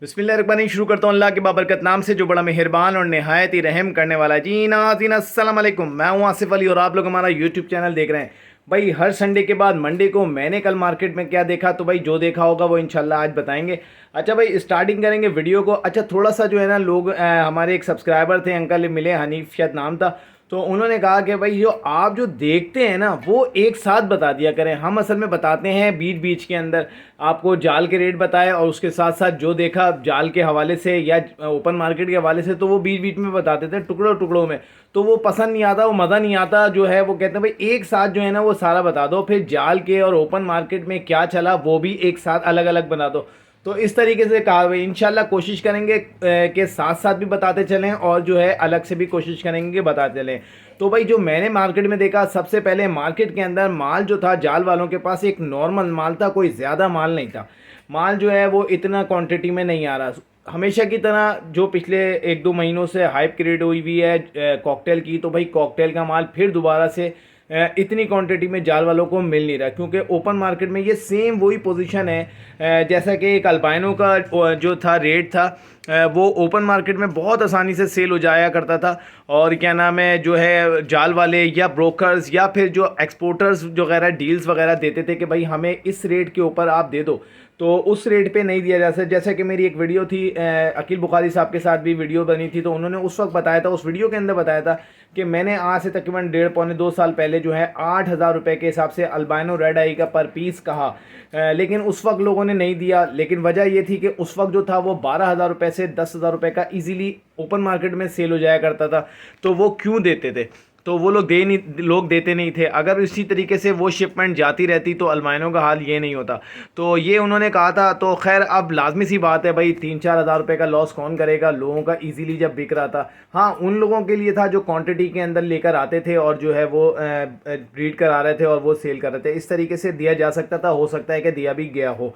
बिस्मिल्लाहिर्रहमानिर्रहीम। शुरू करता हूँ अल्लाह के बाबरकत नाम से जो बड़ा मेहरबान और नहायत ही रहम करने वाला है। जी नाज़रीन अस्सलाम वालेकुम, मैं हूँ आसिफ अली और आप लोग हमारा यूट्यूब चैनल देख रहे हैं। भाई हर संडे के बाद मंडे को मैंने कल मार्केट में क्या देखा, तो भाई जो देखा होगा वो इंशाल्लाह आज बताएंगे। अच्छा भाई स्टार्टिंग करेंगे वीडियो को। अच्छा थोड़ा सा जो है ना लोग हमारे एक सब्सक्राइबर थे, अंकल मिले, हनीफ शायद नाम था, तो उन्होंने कहा कि भाई जो आप जो देखते हैं ना वो एक साथ बता दिया करें। हम असल में बताते हैं बीच बीच के अंदर, आपको जाल के रेट बताए और उसके साथ साथ जो देखा जाल के हवाले से या ओपन मार्केट के हवाले से, तो वो बीच बीच में बताते थे टुकड़ों टुकड़ों में। तो वो पसंद नहीं आता, वो मज़ा नहीं आता जो है। वो कहते हैं भाई एक साथ जो है ना वो सारा बता दो, फिर जाल के और ओपन मार्केट में क्या चला वो भी एक साथ अलग अलग बना दो। तो इस तरीके से कहा भाई इंशाल्लाह कोशिश करेंगे कि साथ साथ भी बताते चलें और जो है अलग से भी कोशिश करेंगे कि बताते चलें। तो भाई जो मैंने मार्केट में देखा, सबसे पहले मार्केट के अंदर माल जो था जाल वालों के पास एक नॉर्मल माल था, कोई ज़्यादा माल नहीं था। माल जो है वो इतना क्वांटिटी में नहीं आ रहा हमेशा की तरह जो पिछले एक दो महीनों से हाइप क्रिएट हुई हुई है कॉकटेल की। तो भाई कॉकटेल का माल फिर दोबारा से इतनी क्वांटिटी में जाल वालों को मिल नहीं रहा, क्योंकि ओपन मार्केट में ये सेम वही पोजीशन है जैसा कि एक अल्बाइनो का जो था रेट था, वो ओपन मार्केट में बहुत आसानी से सेल हो जाया करता था। और क्या नाम है जो है जाल वाले या ब्रोकर्स या फिर जो एक्सपोर्टर्स जो वगैरह डील्स वगैरह देते थे कि भाई हमें इस रेट के ऊपर आप दे दो, तो उस रेट पे नहीं दिया जा सकता। जैसे कि मेरी एक वीडियो थी अकील बुखारी साहब के साथ भी वीडियो बनी थी, तो उन्होंने उस वक्त बताया था, उस वीडियो के अंदर बताया था कि मैंने आज से तकरीबन 1.5 पौने 2 साल पहले जो है 8,000 रुपये के हिसाब से अल्बाइनो रेड आई का पर पीस कहा, लेकिन उस वक्त लोगों ने नहीं दिया। लेकिन वजह ये थी कि उस वक्त जो था वो 12,000 रुपये से 10,000 रुपये का इजीली ओपन मार्केट में सेल हो जाया करता था। तो वो क्यों देते थे? तो वो लोग देते नहीं थे। अगर इसी तरीके से वो शिपमेंट जाती रहती तो अल्बाइनो का हाल ये नहीं होता। तो ये उन्होंने कहा था। तो खैर अब लाजमी सी बात है भाई, 3-4 हज़ार रुपये का लॉस कौन करेगा लोगों का इजीली जब बिक रहा था। हाँ उन लोगों के लिए था जो क्वांटिटी के अंदर लेकर आते थे और जो है वो ब्रीड करा रहे थे और वो सेल कर रहे थे। इस तरीके से दिया जा सकता था, हो सकता है कि दिया भी गया हो।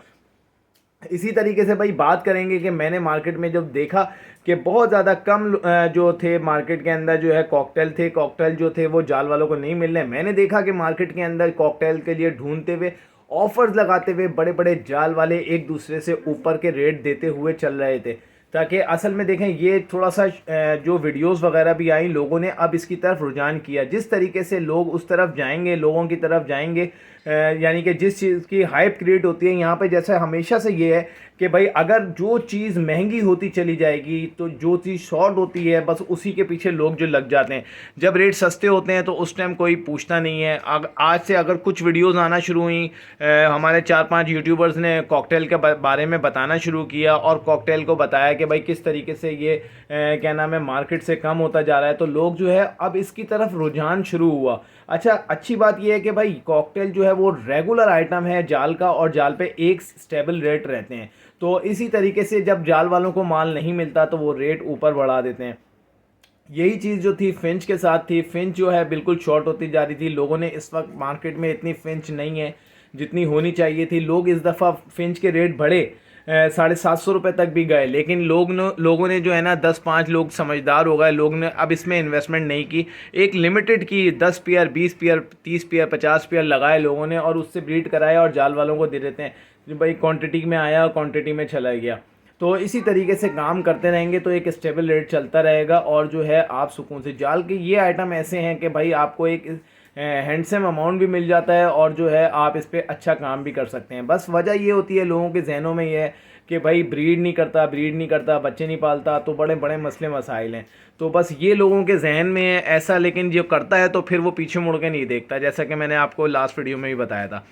इसी तरीके से भाई बात करेंगे कि मैंने मार्केट में जब देखा कि बहुत ज़्यादा कम जो थे मार्केट के अंदर जो है कॉकटेल थे, कॉकटेल जो थे वो जाल वालों को नहीं मिल रहे। मैंने देखा कि मार्केट के अंदर कॉकटेल के लिए ढूंढते हुए, ऑफर्स लगाते हुए बड़े बड़े जाल वाले एक दूसरे से ऊपर के रेट देते हुए चल रहे थे, ताकि असल में देखें ये थोड़ा सा जो वीडियोस वगैरह भी आई, लोगों ने अब इसकी तरफ रुझान किया। जिस तरीके से लोग उस तरफ जाएंगे, लोगों की तरफ जाएंगे, यानी कि जिस चीज़ की हाइप क्रिएट होती है यहाँ पे, जैसा हमेशा से ये है कि भाई अगर जो चीज़ महंगी होती चली जाएगी तो जो चीज़ शॉर्ट होती है बस उसी के पीछे लोग जो लग जाते हैं। जब रेट सस्ते होते हैं तो उस टाइम कोई पूछता नहीं है। आज से अगर कुछ वीडियोस आना शुरू हुई, हमारे 4-5 यूट्यूबर्स ने कॉकटेल के बारे में बताना शुरू किया और कॉकटेल को बताया कि भाई किस तरीके से ये क्या नाम है मार्केट से कम होता जा रहा है, तो लोग जो है अब इसकी तरफ रुझान शुरू हुआ। अच्छा अच्छी बात यह है कि भाई कॉकटेल जो है वो रेगुलर आइटम है जाल का, और जाल पे एक स्टेबल रेट रहते हैं। तो इसी तरीके से जब जाल वालों को माल नहीं मिलता तो वो रेट ऊपर बढ़ा देते हैं। यही चीज़ जो थी फिंच के साथ थी। फिंच जो है बिल्कुल शॉर्ट होती जा रही थी। लोगों ने इस वक्त मार्केट में इतनी फिंच नहीं है जितनी होनी चाहिए थी। लोग इस दफ़ा फिंच के रेट बढ़े, 750 रुपये तक भी गए, लेकिन लोगों ने जो है ना 10-5 लोग समझदार हो गए, लोग ने अब इसमें इन्वेस्टमेंट नहीं की। एक लिमिटेड की 10 पेयर 20 पेयर 30 पेयर 50 पेयर लगाए लोगों ने और उससे ब्रीड कराया और जाल वालों को दे देते हैं जो भाई क्वांटिटी में आया और क्वांटिटी में चला गया। तो इसी तरीके से काम करते रहेंगे तो एक स्टेबल रेट चलता रहेगा और जो है आप सुकून से जाल के ये आइटम ऐसे हैं कि भाई आपको एक हैंडसम अमाउंट भी मिल जाता है और जो है आप इस पर अच्छा काम भी कर सकते हैं। बस वजह ये होती है लोगों के जहनों में ये है कि भाई ब्रीड नहीं करता, बच्चे नहीं पालता, तो बड़े बड़े मसले मसाइल हैं। तो बस ये लोगों के जहन में है ऐसा, लेकिन जो करता है तो फिर वो पीछे मुड़ के नहीं देखता, जैसा कि मैंने आपको लास्ट वीडियो में भी बताया था।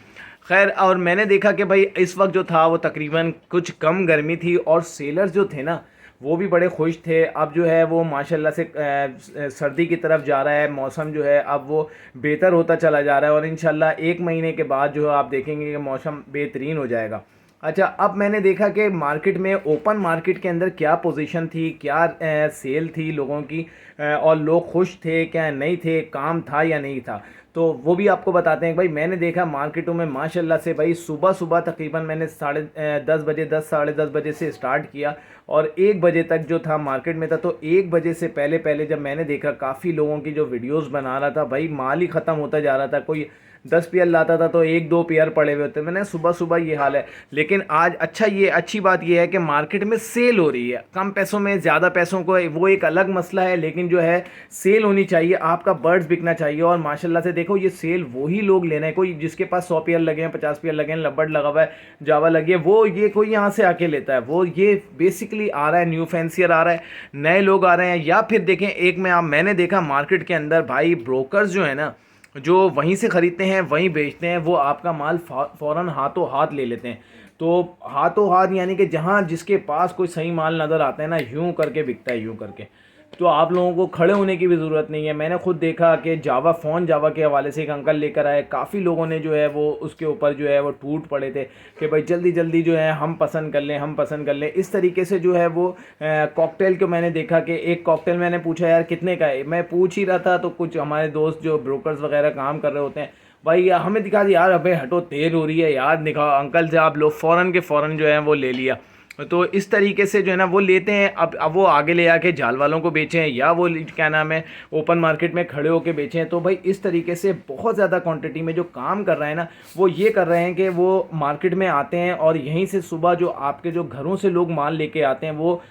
खैर और मैंने देखा कि भाई इस वक्त जो था वो तकरीबन कुछ कम गर्मी थी और सेलर्स जो थे ना वो भी बड़े खुश थे। अब जो है वो माशाल्लाह से सर्दी की तरफ जा रहा है, मौसम जो है अब वो बेहतर होता चला जा रहा है और इंशाल्लाह 1 महीने के बाद जो है आप देखेंगे कि मौसम बेहतरीन हो जाएगा। अच्छा अब मैंने देखा कि मार्केट में, ओपन मार्केट के अंदर क्या पोजीशन थी, क्या सेल थी लोगों की, और लोग खुश थे क्या नहीं थे, काम था या नहीं था, तो वो भी आपको बताते हैं। भाई मैंने देखा मार्केटों में माशाल्लाह से भाई सुबह सुबह तकरीबन मैंने 10:30 बजे 10 साढ़े 10 बजे से स्टार्ट किया और 1 बजे तक जो था मार्केट में था। तो 1 बजे से पहले पहले जब मैंने देखा काफ़ी लोगों की जो वीडियोस बना रहा था, भाई माल ही ख़त्म होता जा रहा था। कोई 10 पेयर लाता था तो 1-2 पेयर पड़े हुए होते। मैंने सुबह सुबह ये हाल है। लेकिन आज अच्छी बात ये है कि मार्केट में सेल हो रही है, कम पैसों में ज़्यादा पैसों को, वो एक अलग मसला है, लेकिन जो है सेल होनी चाहिए, आपका बर्ड्स बिकना चाहिए। और माशाल्लाह से देखो ये सेल वही लोग लेना है, कोई जिसके पास 100 पेयर लगे हैं, 50 पेयर लगे हैं, लबर्ड लगा हुआ है, जावा लगी है, वो ये कोई यहाँ से आके लेता है। वो ये बेसिकली आ रहा है, न्यू फैंसियर आ रहा है, नए लोग आ रहे हैं। या फिर देखें एक में मैंने देखा मार्केट के अंदर भाई ब्रोकर्स जो है ना, जो वहीं से ख़रीदते हैं वहीं बेचते हैं, वो आपका माल फ़ौरन हाथों हाथ ले लेते हैं। तो हाथों हाथ यानी कि जहाँ जिसके पास कोई सही माल नज़र आता है ना, यूं करके बिकता है, यूं करके। तो आप लोगों को खड़े होने की भी ज़रूरत नहीं है। मैंने खुद देखा कि जावा के हवाले से एक अंकल लेकर आए, काफ़ी लोगों ने जो है वो उसके ऊपर जो है वो टूट पड़े थे कि भाई जल्दी जल्दी जो है हम पसंद कर लें। इस तरीके से जो है वो कॉकटेल को मैंने देखा कि एक कॉकटेल मैंने पूछा यार कितने का है, मैं पूछ ही रहा था तो कुछ हमारे दोस्त जो ब्रोकर्स वगैरह काम कर रहे होते हैं, भाई हमें दिखा दी यार, अबे हटो तेल हो रही है यार, दिखाओ अंकल से आप लोग फ़ौरन के फ़ौरन जो है वो ले लिया। तो इस तरीके से जो है ना वो लेते हैं। अब वो आगे ले आके जाल वालों को बेचें या वो क्या नाम है ओपन मार्केट में खड़े होके बेचें। तो भाई इस तरीके से बहुत ज़्यादा क्वांटिटी में जो काम कर रहे हैं ना, वो ये कर रहे हैं कि वो मार्केट में आते हैं और यहीं से सुबह जो आपके जो घरों से लोग माल लेके आते हैं वो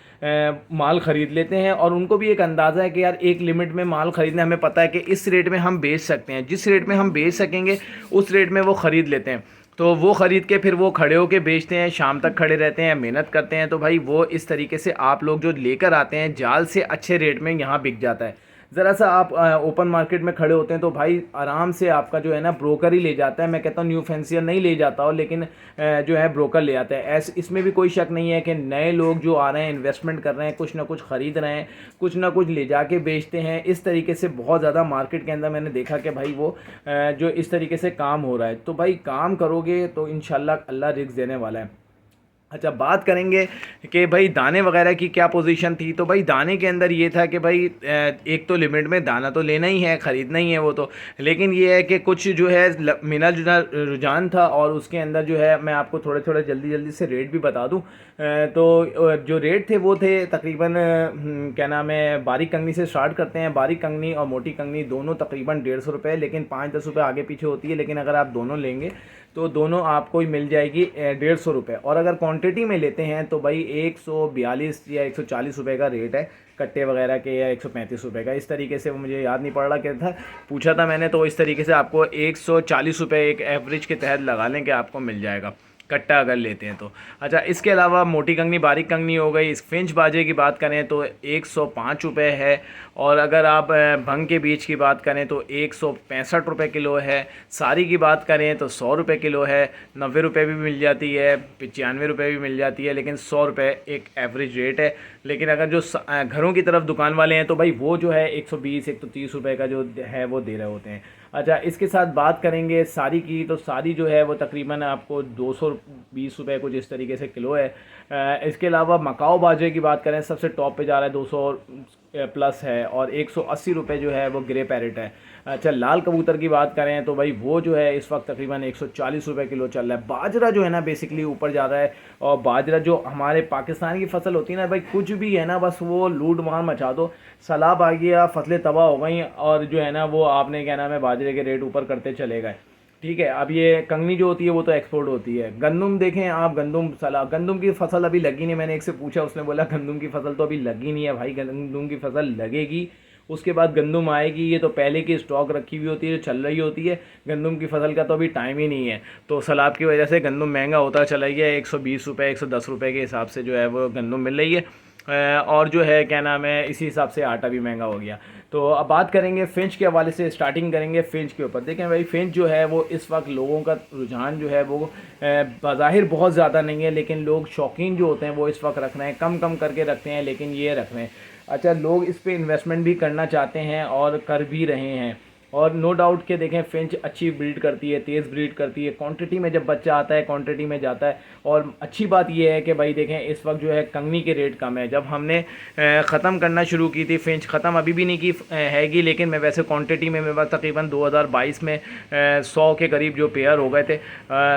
माल ख़रीद लेते हैं। और उनको भी एक अंदाज़ा है कि यार एक लिमिट में माल ख़रीदना, हमें पता है कि इस रेट में हम बेच सकते हैं, जिस रेट में हम बेच सकेंगे उस रेट में वो ख़रीद लेते हैं। तो वो ख़रीद के फिर वो खड़े होके बेचते हैं, शाम तक खड़े रहते हैं, मेहनत करते हैं। तो भाई वो इस तरीके से आप लोग जो लेकर आते हैं जाल से अच्छे रेट में यहाँ बिक जाता है। ज़रा सा आप ओपन मार्केट में खड़े होते हैं तो भाई आराम से आपका जो है ना ब्रोकर ही ले जाता है। मैं कहता हूँ न्यू फैंसियर नहीं ले जाता हो, लेकिन जो है ब्रोकर ले आता है। ऐसे इसमें भी कोई शक नहीं है कि नए लोग जो आ रहे हैं इन्वेस्टमेंट कर रहे हैं, कुछ ना कुछ ख़रीद रहे हैं, कुछ ना कुछ ले जाके बेचते हैं। इस तरीके से बहुत ज़्यादा मार्केट के अंदर मैंने देखा कि भाई वो जो इस तरीके से काम हो रहा है। तो भाई काम करोगे तो इंशाल्लाह अल्लाह रिज़्क़ देने वाला है। अच्छा, बात करेंगे कि भाई दाने वगैरह की क्या पोजीशन थी। तो भाई दाने के अंदर ये था कि भाई एक तो लिमिट में दाना तो लेना ही है, ख़रीदना ही है वो तो, लेकिन ये है कि कुछ जो है मिला जुला रुझान था। और उसके अंदर जो है मैं आपको थोड़े थोड़े जल्दी से रेट भी बता दूं। तो जो रेट थे वो थे तकरीबन क्या नाम है, बारीक कंगनी से स्टार्ट करते हैं। बारीक कंगनी और मोटी कंगनी दोनों तकरीबन 150 रुपये, लेकिन 5-10 रुपये आगे पीछे होती है। लेकिन अगर आप दोनों लेंगे तो दोनों आपको ही मिल जाएगी 150 रुपये। और अगर क्वांटिटी में लेते हैं तो भाई 142 या 140 रुपये का रेट है कट्टे वगैरह के, या 135 रुपये का, इस तरीके से। वो मुझे याद नहीं पड़ रहा क्या था, पूछा था मैंने। तो इस तरीके से आपको 140 रुपये एक एवरेज के तहत लगा लें कि आपको मिल जाएगा कट्टा अगर लेते हैं तो। अच्छा, इसके अलावा मोटी कंगनी बारीक कंगनी हो गई। इस फिंच बाजे की बात करें तो 105 रुपये है। और अगर आप भंग के बीज की बात करें तो 165 रुपये किलो है। सारी की बात करें तो 100 रुपये किलो है। 90 रुपये भी मिल जाती है, 95 रुपये भी मिल जाती है, लेकिन 100 रुपये एक एवरेज रेट है। लेकिन अगर जो घरों की तरफ दुकान वाले हैं तो भाई वो जो है 120 130 रुपये का जो है वो दे रहे होते हैं। अच्छा, इसके साथ बात करेंगे सारी की, तो सारी जो है वो तकरीबन आपको 220 रुपये कुछ इस तरीके से किलो है। इसके अलावा मकाओ बाजरे की बात करें, सबसे टॉप पे जा रहा है, 200 प्लस है। और 180 रुपये जो है वो ग्रे पैरेट है। अच्छा, लाल कबूतर की बात करें तो भाई वो जो है इस वक्त तकरीबन 140 रुपये किलो चल रहा है। बाजरा जो है ना बेसिकली ऊपर जा रहा है। और बाजरा जो हमारे पाकिस्तान की फसल होती है ना भाई, कुछ भी है ना बस वो लूट मार मचा दो, सैलाब आ गया, फसलें तबाह हो गई, और जो है ना वो आपने क्या नाम है बाजरे के रेट ऊपर करते चले गए। ठीक है, अब ये कंगनी जो होती है वो तो एक्सपोर्ट होती है। गंदम देखें आप, गंदम की फसल अभी लगी नहीं। मैंने एक से पूछा, उसने बोला गंदम की फसल तो अभी लगी नहीं है। भाई गंदम की फसल लगेगी, उसके बाद गंदम आएगी। ये तो पहले की स्टॉक रखी हुई होती है, जो चल रही होती है। गंदम की फसल का तो अभी टाइम ही नहीं है। तो सैलाब की वजह से गंदम महंगा होता चला गया। 120 रुपये 110 रुपये के हिसाब से जो है वो गंदम मिल रही है। और जो है क्या नाम है, इसी हिसाब से आटा भी महंगा हो गया। तो अब बात करेंगे फिंच के हवाले से, स्टार्टिंग करेंगे फिंच के ऊपर। देखें भाई, फिंच जो है वो इस वक्त लोगों का रुझान जो है वो बाज़ाहिर बहुत ज़्यादा नहीं है, लेकिन लोग शौकीन जो होते हैं वो इस वक्त रख रहे हैं, कम कम करके रखते हैं, लेकिन ये रख रहे हैं। अच्छा, लोग इस पर इन्वेस्टमेंट भी करना चाहते हैं और कर भी रहे हैं। और नो डाउट के देखें फिंच अच्छी ब्रीड करती है, तेज़ ब्रीड करती है। क्वांटिटी में जब बच्चा आता है क्वांटिटी में जाता है। और अच्छी बात यह है कि भाई देखें इस वक्त जो है कंगनी के रेट कम है। जब हमने ख़त्म करना शुरू की थी फिंच, ख़त्म अभी भी नहीं की हैगी, लेकिन मैं वैसे क्वांटिटी में मेरे पास तकरीबन 2022 में 100 के करीब जो पेयर हो गए थे।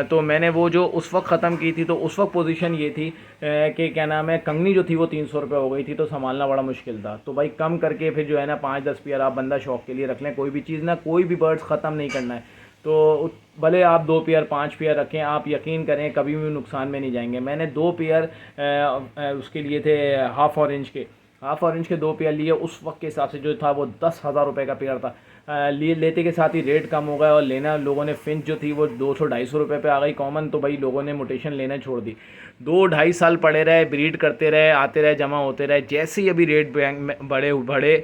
तो मैंने वो जो उस वक्त ख़त्म की थी, तो उस वक्त पोजीशन ये थी कि क्या नाम है, कंगनी जो थी वो 300 रुपये हो गई थी, तो संभालना बड़ा मुश्किल था। तो भाई कम करके फिर जो है ना 5-10 पेयर आप बंदा शौक़ के लिए रख लें। कोई भी चीज़ ना, कोई भी बर्ड्स ख़त्म नहीं करना है। तो भले आप 2 पेयर 5 पेयर रखें, आप यकीन करें कभी भी नुकसान में नहीं जाएंगे। मैंने 2 पेयर उसके लिए थे हाफ़ ऑरेंज के 2 पेयर लिए। उस वक्त के हिसाब से जो था वो 10,000 रुपये का पेयर था। लिए लेते के साथ ही रेट कम हो गया और लेना लोगों ने फिंच जो थी वो 200-250 रुपये पे आ गई कॉमन, तो भाई लोगों ने मोटेशन लेना छोड़ दी। 2-2.5 साल पड़े रहे, ब्रीड करते रहे, आते रहे, जमा होते रहे। जैसे ही अभी रेट बढ़े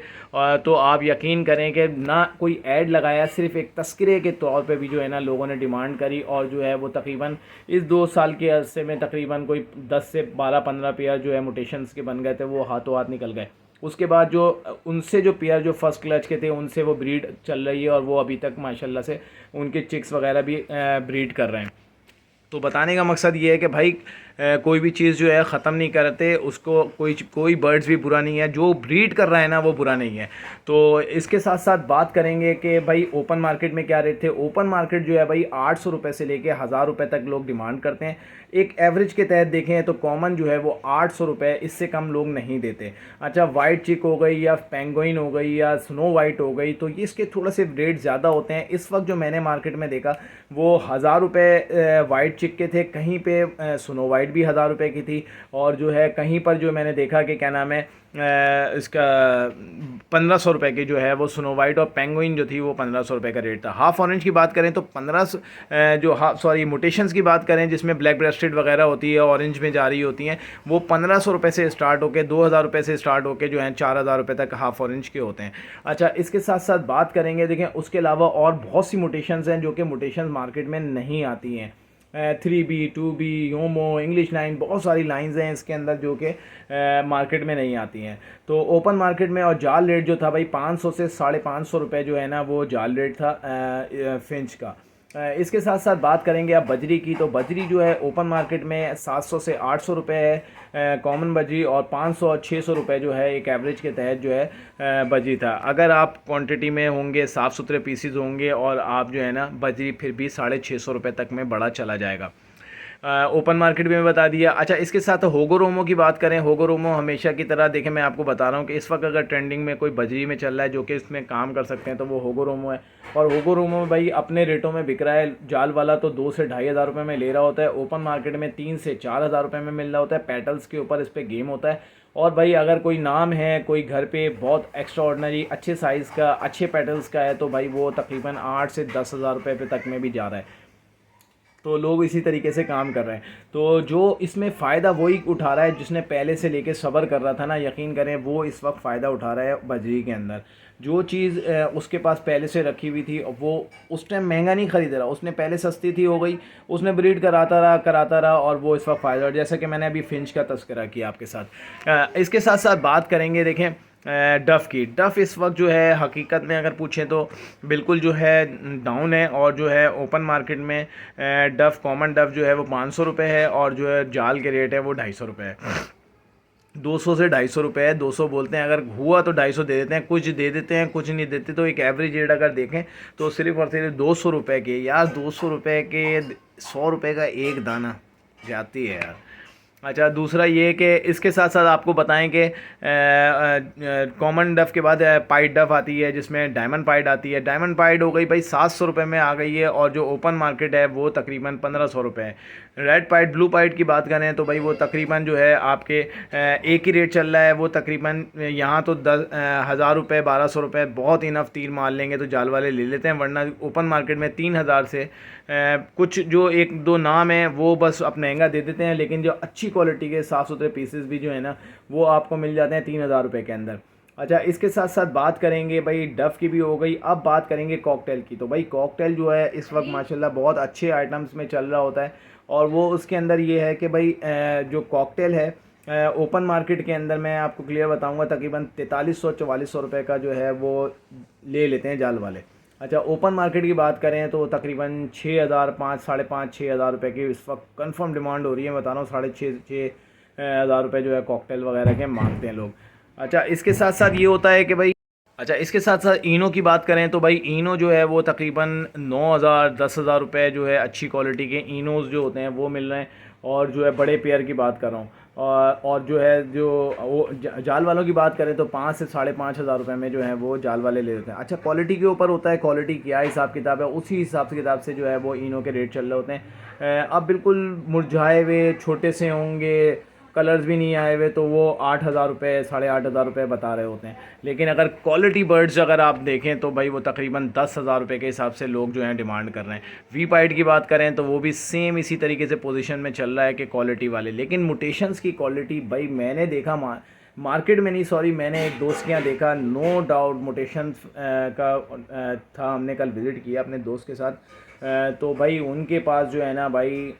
तो आप यकीन करें कि ना कोई ऐड लगाया, सिर्फ एक तस्करे के तौर पे भी जो है ना लोगों ने डिमांड करी, और जो है वो तकरीबन इस 2 साल के अरसे में तकरीबन कोई 10 से 12-15 पेयर जो है मोटेशंस के बन गए थे, वो हाथों हाथ निकल गए। उसके बाद जो उनसे जो पेयर जो फर्स्ट क्लच के थे उनसे वो ब्रीड चल रही है, और वो अभी तक माशाल्लाह से उनके चिक्स वगैरह भी ब्रीड कर रहे हैं। तो बताने का मकसद ये है कि भाई कोई भी चीज़ जो है ख़त्म नहीं करते उसको, कोई बर्ड्स भी बुरा नहीं है, जो ब्रीड कर रहा है ना वो बुरा नहीं है। तो इसके साथ साथ बात करेंगे कि भाई ओपन मार्केट में क्या रेट थे। ओपन मार्केट जो है भाई 800 रुपये से लेके 1000 रुपये तक लोग डिमांड करते हैं। एक एवरेज के तहत देखें तो कॉमन जो है वो 800 रुपये, इससे कम लोग नहीं देते। अच्छा, वाइट चिक हो गई या पेंगुइन हो गई या स्नो वाइट हो गई तो इसके थोड़े से रेट ज़्यादा होते हैं। इस वक्त जो मैंने मार्केट में देखा वो 1000 रुपये वाइट चिक के थे, कहीं पे स्नो वाइट भी 1000 रुपये की थी, और जो है कहीं पर जो मैंने देखा कि क्या नाम है इसका 1500 रुपये की जो है वो स्नो वाइट, और पेंगुइन जो थी वो 1500 रुपये का रेट था। हाफ़ ऑरेंज की बात करें तो 1500 जो मोटेशंस की बात करें जिसमें ब्लैक ब्रेस्टेड वगैरह होती है, ऑरेंज में जा रही होती हैं, वो 1500 रुपये से स्टार्ट होकर 2000 रुपये से स्टार्ट होकर जो है 4000 रुपये तक हाफ़ ऑरेंज के होते हैं। अच्छा, इसके साथ साथ बात करेंगे, देखें उसके अलावा और बहुत सी मोटेशंस हैं जो कि मोटेशंस मार्केट में नहीं आती हैं। 3B 2B Yomo English line, बहुत सारी लाइंस हैं इसके अंदर जो कि मार्केट में नहीं आती हैं। तो ओपन मार्केट में और जाल रेट जो था भाई 500 से 550 रुपये जो है ना वो जाल रेट था फिंच का। इसके साथ साथ बात करेंगे आप बजरी की, तो बजरी जो है ओपन मार्केट में 700 से 800 रुपये है कॉमन बजरी, और 500 और 600 रुपये जो है एक एवरेज के तहत जो है बजरी था। अगर आप क्वांटिटी में होंगे, साफ़ सुथरे पीसीज होंगे और आप जो है ना बजरी फिर भी 650 रुपये तक में बड़ा चला जाएगा। ओपन मार्केट में बता दिया। अच्छा, इसके साथ होगो रोमो की बात करें, होगो रोमो हमेशा की तरह देखें मैं आपको बता रहा हूँ कि इस वक्त अगर ट्रेंडिंग में कोई बजरी में चल रहा है जो कि इसमें काम कर सकते हैं तो वो होगो रोमो है। और होगो रोमो में भाई अपने रेटों में बिक रहा है। जाल वाला तो 2 से 2500 रुपये में ले रहा होता है, ओपन मार्केट में 3 से 4000 रुपये में मिल रहा होता है। पेटल्स के ऊपर इस पर गेम होता है। और भाई अगर कोई नाम है, कोई घर पे बहुत एक्स्ट्रा ऑर्डनरी अच्छे साइज़ का अच्छे पेटल्स का है तो भाई वो तकरीबन 8 से 10,000 रुपये पे तक में भी जा रहा है। तो लोग इसी तरीके से काम कर रहे हैं। तो जो इसमें फ़ायदा वही उठा रहा है जिसने पहले से लेके सब्र कर रहा था ना, यकीन करें वो इस वक्त फ़ायदा उठा रहा है बजरी के अंदर। जो चीज़ उसके पास पहले से रखी हुई थी वो उस टाइम महंगा नहीं ख़रीद रहा, उसने पहले सस्ती थी हो गई, उसने ब्रीड कराता रहा और वो इस वक्त फ़ायदा। जैसा कि मैंने अभी फिंच का तस्करा किया आपके साथ। इसके साथ साथ बात करेंगे, देखें डफ़ की। डफ़ इस वक्त जो है हकीकत में अगर पूछें तो बिल्कुल जो है डाउन है, और जो है ओपन मार्केट में डफ़ कॉमन डफ़ जो है वो 500 रुपये है, और जो है जाल के रेट है वो 250 रुपये है। 200 से 250 रुपये है, 200 बोलते हैं, अगर हुआ तो 250 दे देते हैं, कुछ दे देते हैं कुछ नहीं देते। तो एक एवरेज रेट अगर देखें तो सिर्फ और सिर्फ 200 रुपये के, यार 200 रुपये के 100 रुपये का एक दाना जाती है यार। अच्छा, दूसरा ये कि इसके साथ साथ आपको बताएं कि कॉमन डफ़ के बाद पाइड डफ़ आती है जिसमें डायमंड पाइड आती है। डायमंड पाइड हो गई भाई 700 रुपये में आ गई है, और जो ओपन मार्केट है वो तकरीबन 1500 रुपये है। रेड पाइड ब्लू पाइड की बात करें तो भाई वो तकरीबन जो है आपके एक ही रेट चल रहा है, वो तकरीबन यहाँ तो 10,000 रुपये 1200 रुपये बहुत इनफ तीर मार लेंगे तो जाल वाले ले लेते हैं, वरना ओपन मार्केट में 3000 से कुछ जो एक दो नाम है वो बस अब महंगा दे देते हैं, लेकिन जो अच्छी क्वालिटी के साफ़ सुथरे पीसेस भी जो है ना वो आपको मिल जाते हैं 3000 रुपये के अंदर। अच्छा, इसके साथ साथ बात करेंगे भाई डफ़ की भी हो गई। अब बात करेंगे कॉकटेल की। तो भाई कॉकटेल जो है इस वक्त माशाल्लाह बहुत अच्छे आइटम्स में चल रहा होता है, और वो उसके अंदर ये है कि भाई जो कॉकटेल है ओपन मार्केट के अंदर मैं आपको क्लियर बताऊंगा तकरीबन 4300-4400 रुपये का जो है वो ले लेते हैं जाल वाले। अच्छा, ओपन मार्केट की बात करें तो तकरीबन 6000 5,500-6,500 रुपये की इस वक्त कंफर्म डिमांड हो रही है। बता रहा हूँ 6,500-6,000 रुपये जो है कॉकटेल वगैरह के मांगते हैं लोग। अच्छा, इसके साथ साथ ये होता है कि भाई इसके साथ साथ इनो की बात करें तो भाई इनो जो है वो तकरीबन 9,000-10,000 रुपये जो है अच्छी क्वालिटी के इनोज़ जो होते हैं वो मिल रहे हैं, और जो है बड़े पेयर की बात कर रहा हूँ और जो है जो वो जाल वालों की बात करें तो 5 से 5,500 रुपये में जो है वो जाल वाले ले लेते हैं। अच्छा, क्वालिटी के ऊपर होता है, क्वालिटी क्या हिसाब किताब है, उसी हिसाब से किताब से जो है वो इनो के रेट चल रहे होते हैं। अब बिल्कुल मुरझाए हुए छोटे से होंगे, कलर्स भी नहीं आए हुए, तो वो 8,000 रुपये 8,500 रुपये बता रहे होते हैं। लेकिन अगर क्वालिटी बर्ड्स अगर आप देखें तो भाई वो तकरीबन 10,000 रुपये के हिसाब से लोग जो हैं डिमांड कर रहे हैं। वी पाइड की बात करें तो वो भी सेम इसी तरीके से पोजीशन में चल रहा है कि क्वालिटी वाले। लेकिन मुटेशंस की क्वालिटी भाई मैंने देखा मार्केट में नहीं, सॉरी, मैंने एक दोस्त के यहाँ देखा, नो डाउट मुटेशंस का था। हमने कल विज़िट किया अपने दोस्त के साथ, तो भाई उनके पास जो है ना भाई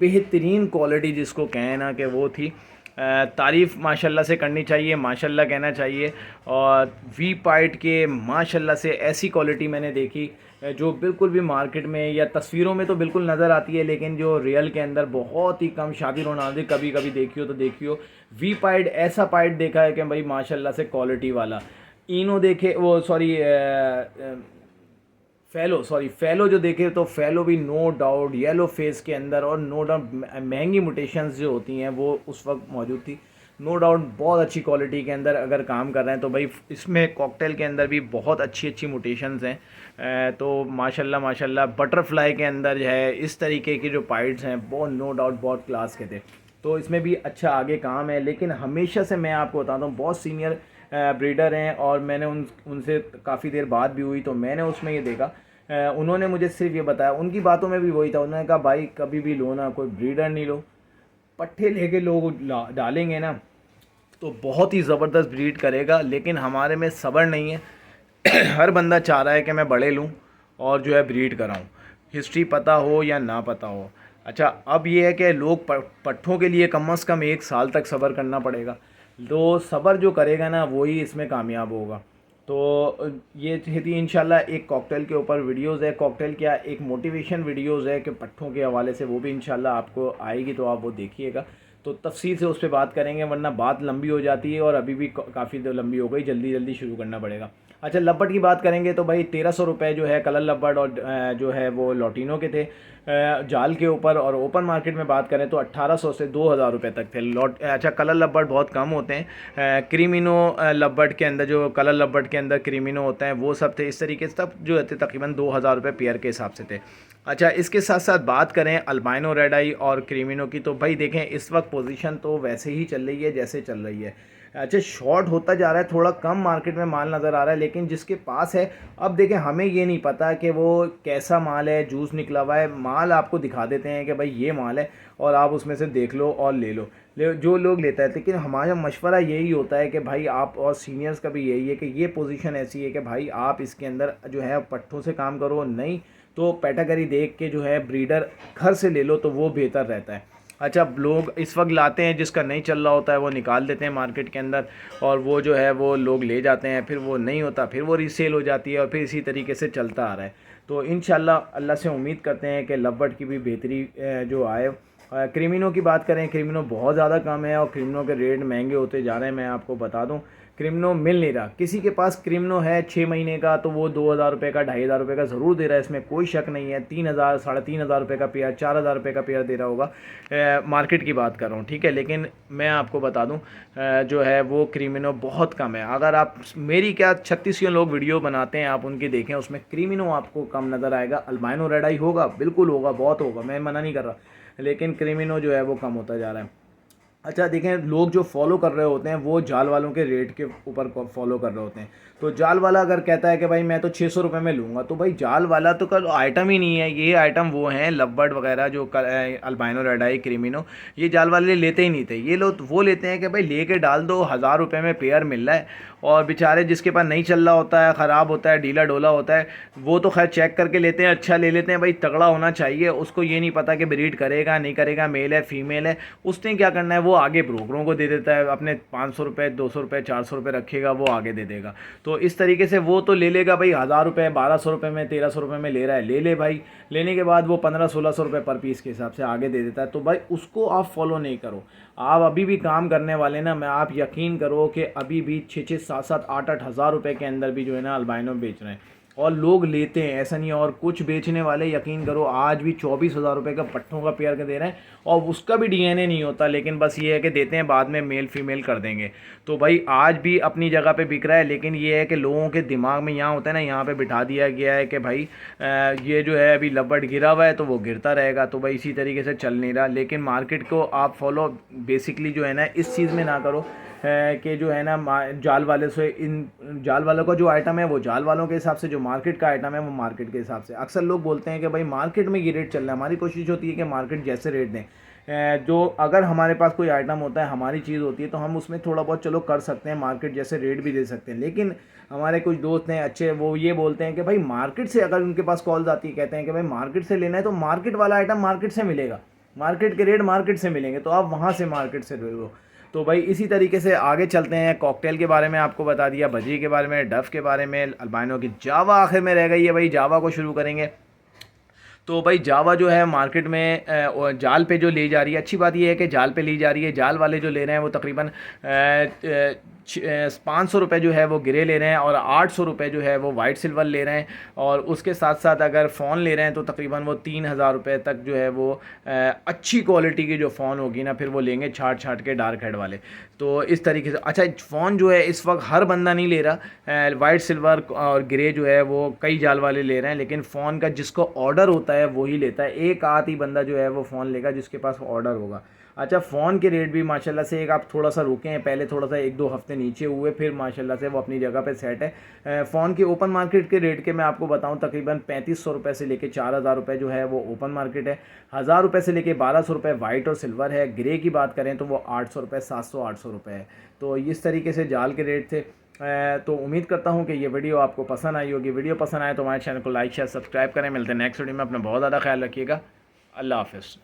बेहतरीन क्वालिटी जिसको कहें ना कि वो थी। तारीफ़ माशाल्लाह से करनी चाहिए, माशाल्लाह कहना चाहिए। और वी पाइट के माशाल्लाह से ऐसी क्वालिटी मैंने देखी जो बिल्कुल भी मार्केट में या तस्वीरों में तो बिल्कुल नज़र आती है, लेकिन जो रियल के अंदर बहुत ही कम। शादिर नाज़िर कभी कभी देखियो तो देखियो, वी पाइट ऐसा पाइट देखा है कि भाई माशाल्लाह से क्वालिटी वाला। इनो देखे वो सॉरी फैलो जो देखे तो फैलो भी नो डाउट येलो फेस के अंदर, और नो डाउट महंगी मुटेशंस जो होती हैं वो उस वक्त मौजूद थी। नो डाउट बहुत अच्छी क्वालिटी के अंदर अगर काम कर रहे हैं तो भाई इसमें कॉकटेल के अंदर भी बहुत अच्छी अच्छी मुटेशंस हैं। तो माशाल्लाह माशाल्लाह बटरफ्लाई के अंदर जो है इस तरीके की जो पाइट्स हैं वो नो डाउट बहुत क्लास के थे। तो इसमें भी अच्छा आगे काम है। लेकिन हमेशा से मैं आपको बताता हूँ बहुत सीनियर ब्रीडर हैं, और मैंने उनसे काफ़ी देर बाद भी हुई तो मैंने उसमें ये देखा, उन्होंने मुझे सिर्फ ये बताया, उनकी बातों में भी वही था। उन्होंने कहा भाई कभी भी लो ना, कोई ब्रीडर नहीं लो, पट्ठे लेके लोग डालेंगे ना तो बहुत ही ज़बरदस्त ब्रीड करेगा। लेकिन हमारे में सब्र नहीं है हर बंदा चाह रहा है कि मैं बड़े लूँ और जो है ब्रीड कराऊँ, हिस्ट्री पता हो या ना पता हो। अच्छा, अब ये है कि लोग पट्ठों के लिए कम से कम 1 साल तक सब्र करना पड़ेगा। तो सब्र जो करेगा ना वही इसमें कामयाब होगा। तो ये थी इंशाल्लाह एक कॉकटेल के ऊपर वीडियोज़ है। कॉकटेल क्या, एक मोटिवेशन वीडियोज़ है कि पट्ठों के हवाले से, वो भी इंशाल्लाह आपको आएगी तो आप वो देखिएगा। तो तफसील से उस पर बात करेंगे, वरना बात लंबी हो जाती है और अभी भी काफ़ी लंबी हो गई, जल्दी जल्दी शुरू करना पड़ेगा। अच्छा, लब्बट की बात करेंगे तो भाई 1300 रुपये जो है कलर लब्बट और जो है वो लॉटिनो के थे जाल के ऊपर। और ओपन मार्केट में बात करें तो 1800 से 2000 रुपये तक थे। अच्छा, कलर लब्बट बहुत कम होते हैं। क्रीमिनो लब्बट के अंदर, जो कलर लब्बट के अंदर क्रीमिनो होता है वो सब थे। इस तरीके से सब जो थे तकरीबन 2000 रुपये पेयर के हिसाब से थे। अच्छा, इसके साथ साथ बात करें अल्बाइनो रेड आई और क्रीमिनो की, तो भाई देखें इस वक्त पोजीशन तो वैसे ही चल रही है जैसे चल रही है। अच्छा, शॉर्ट होता जा रहा है, थोड़ा कम मार्केट में माल नज़र आ रहा है, लेकिन जिसके पास है, अब देखें हमें ये नहीं पता कि वो कैसा माल है, जूस निकला हुआ है, माल आपको दिखा देते हैं कि भाई ये माल है और आप उसमें से देख लो और ले लो, जो लोग लेता है। लेकिन हमारा मशवरा यही होता है कि भाई आप, और सीनियर्स का भी यही है कि ये पोजीशन ऐसी है कि भाई आप इसके अंदर जो है पट्ठों से काम करो, नहीं तो कैटेगरी देख के जो है ब्रीडर घर से ले लो तो वो बेहतर रहता है। अच्छा, लोग इस वक्त लाते हैं, जिसका नहीं चल रहा होता है वो निकाल देते हैं मार्केट के अंदर, और वो जो है वो लोग ले जाते हैं, फिर वो नहीं होता, फिर वो रीसेल हो जाती है, और फिर इसी तरीके से चलता आ रहा है। तो इंशाल्लाह अल्लाह से उम्मीद करते हैं कि लव्बर्ड की भी बेहतरी जो आए। क्रीमिनो की बात करें, क्रीमिनो बहुत ज़्यादा कम है और क्रीमिनो के रेट महंगे होते जा रहे हैं। मैं आपको बता दूं, क्रीमिनो मिल नहीं रहा। किसी के पास क्रीमिनो है 6 महीने का तो वो 2000 रुपये का, 2500 का ज़रूर दे रहा है, इसमें कोई शक नहीं है। 3000 3,500 रुपये का पेयर, 4000 रुपये का पेयर दे रहा होगा। मार्केट की बात कर रहा हूँ, ठीक है। लेकिन मैं आपको बता दूँ जो है वो क्रीमिनो बहुत कम है। अगर आप मेरी क्या 36 लोग वीडियो बनाते हैं, आप उनकी देखें, उसमें क्रीमिनो आपको कम नज़र आएगा। अल्बाइनो रेड आई होगा, बिल्कुल होगा, बहुत होगा, मैं मना नहीं कर रहा, लेकिन क्रीमिनो जो है वो कम होता जा रहा है। अच्छा, देखें लोग जो फॉलो कर रहे होते हैं वो जाल वालों के रेट के ऊपर फॉलो कर रहे होते हैं। तो जाल वाला अगर कहता है कि भाई मैं तो 600 रुपये में लूँगा, तो भाई जाल वाला तो कल आइटम ही नहीं है। ये आइटम वो हैं लव्बर्ड वगैरह, जो अल्बाइनो रेड आई क्रीमिनो, ये जाल वाले लेते ही नहीं थे। ये लोग वो लेते हैं कि भाई लेके डाल दो, 1000 रुपये में पेयर मिल रहा है। और बेचारे जिसके पास नहीं चल रहा होता है, ख़राब होता है, ढीला डोला होता है, वो तो खैर चेक करके लेते हैं, अच्छा ले लेते हैं। भाई तगड़ा होना चाहिए, उसको ये नहीं पता कि ब्रीड करेगा नहीं करेगा, मेल है फीमेल है, उसने क्या करना है, वो आगे ब्रोकरों को दे देता है, अपने 500 रुपये 200 रुपये 400 रुपये रखेगा, वो आगे दे देगा। तो इस तरीके से वो तो ले लेगा भाई, 1000 रुपये 1200 रुपये में 1300 रुपये में ले रहा है, ले ले भाई। लेने के बाद वो 1500-1600 रुपये पर पीस के हिसाब से आगे दे देता है। तो भाई उसको आप फॉलो नहीं करो। आप अभी भी काम करने वाले ना, मैं आप यकीन करो कि अभी भी 6-6 7-7 8-8 हज़ार रुपये के अंदर भी जो है ना अल्बाइनो बेच रहे हैं। और लोग लेते हैं, ऐसा नहीं है। और कुछ बेचने वाले यकीन करो आज भी 24,000 रुपये का पट्ठों का पेयर का दे रहे हैं, और उसका भी डीएनए नहीं होता, लेकिन बस ये है कि देते हैं, बाद में मेल फीमेल कर देंगे। तो भाई आज भी अपनी जगह पे बिक रहा है, लेकिन ये है कि लोगों के दिमाग में यहाँ होता है ना, यहाँ पे बिठा दिया गया है कि भाई ये जो है अभी लबड़ गिरा हुआ है तो वो गिरता रहेगा, तो भाई इसी तरीके से चल नहीं रहा। लेकिन मार्केट को आप फॉलो बेसिकली जो है ना इस चीज़ में ना करो है कि जो है ना जाल वाले से, इन जाल वालों का जो आइटम है वो जाल वालों के हिसाब से, जो मार्केट का आइटम है वो मार्केट के हिसाब से। अक्सर लोग बोलते हैं कि भाई मार्केट में ये रेट चल रहा है, हमारी कोशिश होती है कि मार्केट जैसे रेट दें। जो अगर हमारे पास कोई आइटम होता है, हमारी चीज़ होती है, तो हम उसमें थोड़ा बहुत चलो कर सकते हैं, मार्केट जैसे रेट भी दे सकते हैं। लेकिन हमारे कुछ दोस्त हैं अच्छे, वो ये बोलते हैं कि भाई मार्केट से, अगर उनके पास कॉल्स आती है, कहते हैं कि भाई मार्केट से लेना है तो मार्केट वाला आइटम मार्केट से मिलेगा, मार्केट के रेट मार्केट से मिलेंगे, तो आप वहाँ से मार्केट से ले लो। तो भाई इसी तरीके से आगे चलते हैं। कॉकटेल के बारे में आपको बता दिया, भजी के बारे में, डफ के बारे में, अल्बाइनो की। जावा आखिर में रह गई है भाई, जावा को शुरू करेंगे। तो भाई जावा जो है मार्केट में जाल पे जो ले जा रही है, अच्छी बात यह है कि जाल पे ली जा रही है। जाल वाले जो ले रहे हैं वो तकरीबन 500 रुपये जो है वो गिरे ले रहे हैं, और 800 रुपये जो है वो वाइट सिल्वर ले रहे हैं। और उसके साथ साथ अगर फ़ोन ले रहे हैं तो तकरीबन वो 3,000 रुपये तक जो है वो अच्छी क्वालिटी की जो फ़ोन होगी ना, फिर वो लेंगे छाट छाट के डार्क हेड वाले। तो इस तरीके से अच्छा फ़ोन जो है इस वक्त हर बंदा नहीं ले रहा, वाइट सिल्वर और ग्रे जो है वो कई जाल वाले ले रहे हैं, लेकिन फ़ोन का जिसको ऑर्डर होता है वही लेता है। एक आध ही बंदा जो है वो फ़ोन लेगा जिसके पास ऑर्डर होगा। अच्छा, फ़ोन के रेट भी माशाल्लाह से, एक आप थोड़ा सा रुके हैं, पहले थोड़ा सा 1-2 हफ्ते नीचे हुए, फिर माशाल्लाह से वो अपनी जगह पे सेट है। फ़ोन के ओपन मार्केट के रेट के मैं आपको बताऊं, तकरीबन 3500 रुपये से लेके 4,000 रुपये जो है वो ओपन मार्केट है। 1,000 रुपये से लेके 1,200 रुपये वाइट और सिल्वर है। ग्रे की बात करें तो वो 800 रुपये, 700-800 रुपये है। तो इस तरीके से जाल के रेट थे। तो उम्मीद करता हूँ कि ये वीडियो आपको पसंद आई होगी। वीडियो पसंद आए तो हमारे चैनल को लाइक शेयर सब्सक्राइब करें। मिलते हैं नेक्स्ट वीडियो में। अपना बहुत ज़्यादा ख्याल रखिएगा। अल्लाह हाफ़िज़।